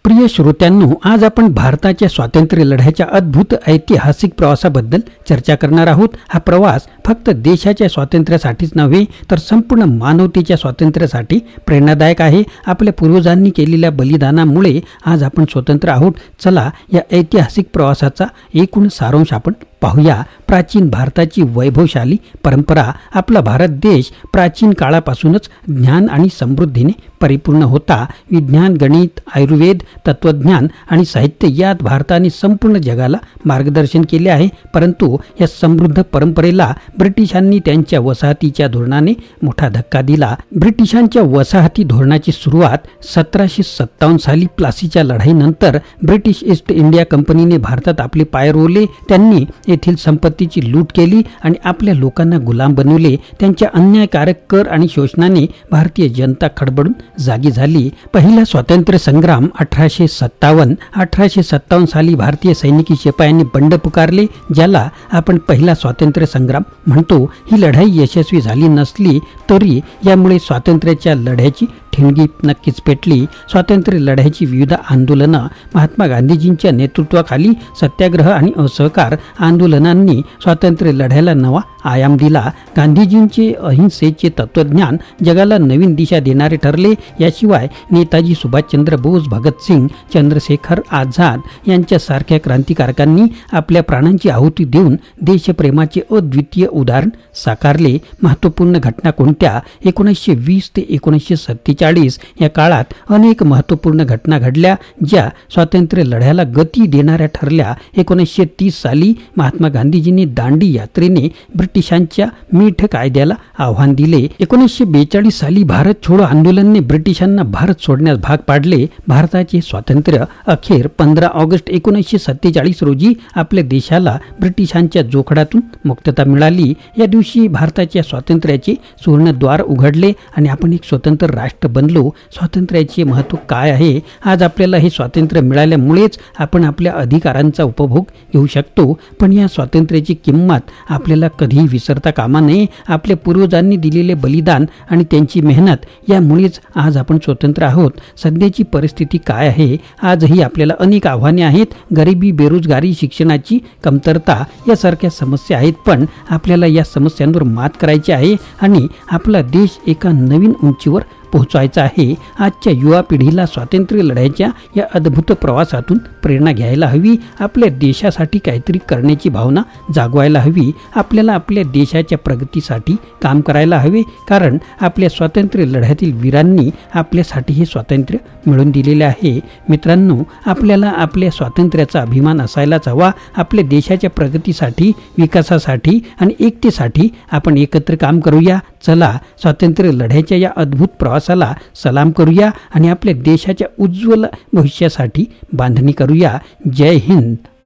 प्रिय श्रोत्यांनो, आज आपण भारताच्या स्वातंत्र्य लढ्याच्या अद्भुत ऐतिहासिक प्रवासाबद्दल चर्चा करणार आहोत। हा प्रवास फक्त देशाच्या स्वातंत्र्यासाठीच नव्हे तर संपूर्ण मानवतेच्या स्वातंत्र्यासाठी प्रेरणादायक आहे। आपल्या पूर्वजांनी केलेल्या बलिदानामुळे आज आपण स्वतंत्र आहोत। चला या ऐतिहासिक प्रवासाचा एकूण सारांश आपण पाहूया। प्राचीन भारताची वैभवशाली परंपरा। आपला भारत देश प्राचीन काळापासूनच ज्ञान आणि समृद्धीने परिपूर्ण होता। विज्ञान, गणित, आयुर्वेद, तत्वज्ञान आणि साहित्य यात भारताने संपूर्ण जगाला मार्गदर्शन केले आहे। परंतु या समृद्ध परंपरेला ब्रिटिशांनी त्यांच्या वसाहतीच्या धोरणाने मोठा धक्का दिला। ब्रिटिशांच्या वसाहती धोरणाची सुरुवात 1757 साली प्लासीच्या लढाईनंतर ब्रिटिश ईस्ट इंडिया कंपनीने भारतात आपले पाय रोवले। त्यांनी येथील संपत्तीची लूट केली आणि आपल्या लोकांना गुलाम बनवले। त्यांच्या अन्यायकारक कर आणि शोषणाने भारतीय जनता खडबडून जागी झाली। पहिला स्वातंत्र्य संग्राम 1857 साली भारतीय सैनिकी शिपायांनी बंड पुकारले, ज्याला आपण पहिला स्वातंत्र्य संग्राम म्हणतो। ही लढाई यशस्वी झाली नसली तरी यामुळे स्वातंत्र्याच्या लढ्याची ठिणगी नक्कीच पेटली। स्वातंत्र्य लढ्याची विविध आंदोलनं, महात्मा गांधीजींच्या नेतृत्वाखाली सत्याग्रह आणि असहकार आंदोलनांनी स्वातंत्र्य लढ्याला नवा आयाम दिला। गांधीजींचे अहिंसेचे तत्वज्ञान जगाला नवीन दिशा देणारे ठरले। याशिवाय नेताजी सुभाषचंद्र बोस, भगतसिंग, चंद्रशेखर आझाद यांच्यासारख्या क्रांतिकारकांनी आपल्या प्राणांची आहुती देऊन देशप्रेमाचे अद्वितीय उदाहरण साकारले। महत्त्वपूर्ण घटना कोणत्या? 1920 ते 1947 या काळात अनेक महत्त्वपूर्ण घटना घडल्या ज्या स्वातंत्र्य लढ्याला गती देणाऱ्या ठरल्या। 1930 साली महात्मा गांधीजींनी दांडी यात्रेने ब्रिटिशांच्या मीठ कायद्याला आव्हान दिले। 1942 साली भारत छोडो आंदोलनाने ब्रिटिशांना भारत सोडण्यास भाग पाडले। भारताचे स्वातंत्र्य अखेर 15 ऑगस्ट 1947 रोजी आपल्या देशाला ब्रिटिशांच्या जोखडातून मुक्तता मिळाली। या दिवशी भारताच्या स्वातंत्र्याचे सुवर्णद्वार उघडले आणि आपण एक स्वतंत्र राष्ट्र बनलो। स्वातंत्र्याचे महत्त्व काय आहे? आज आपल्याला हे स्वातंत्र्य मिळाल्यामुळेच आपण आपल्या अधिकारांचा उपभोग घेऊ शकतो। पण या स्वातंत्र्याची किंमत आपल्याला कधीही विसरता कामा नये। आपल्या पूर्वजांनी दिलेले बलिदान आणि त्यांची मेहनत यामुळेच आज आपण स्वतंत्र आहोत। सध्याची परिस्थिती काय आहे? आजही आपल्याला अनेक आव्हाने आहेत। गरिबी, बेरोजगारी, शिक्षणाची कमतरता यासारख्या समस्या आहेत, पण आपल्याला या समस्यांवर मात करायची आहे आणि आपला देश एका नवीन उंचीवर पोहोचायचा आहे। आजच्या युवा पिढीला स्वातंत्र्य लढ्याच्या या अद्भुत प्रवासातून प्रेरणा घ्यायला हवी। आपल्या देशासाठी काहीतरी करण्याची भावना जागवायला हवी। आपल्याला आपल्या देशाच्या प्रगतीसाठी काम करायला हवे, कारण आपल्या स्वातंत्र्य लढ्यातील वीरांनी आपल्यासाठी हे स्वातंत्र्य मिळवून दिलेले आहे। मित्रांनो, आपल्याला आपल्या स्वातंत्र्याचा अभिमान असायलाच हवा। आपल्या देशाच्या प्रगतीसाठी, विकासासाठी आणि एकतेसाठी आपण एकत्र काम करूया। चला स्वातंत्र्य लढ्याच्या या अद्भुत प्रवासाला सलाम करूया आणि आपल्या देशाच्या उज्ज्वल भविष्यासाठी बांधणी करूया। जय हिंद।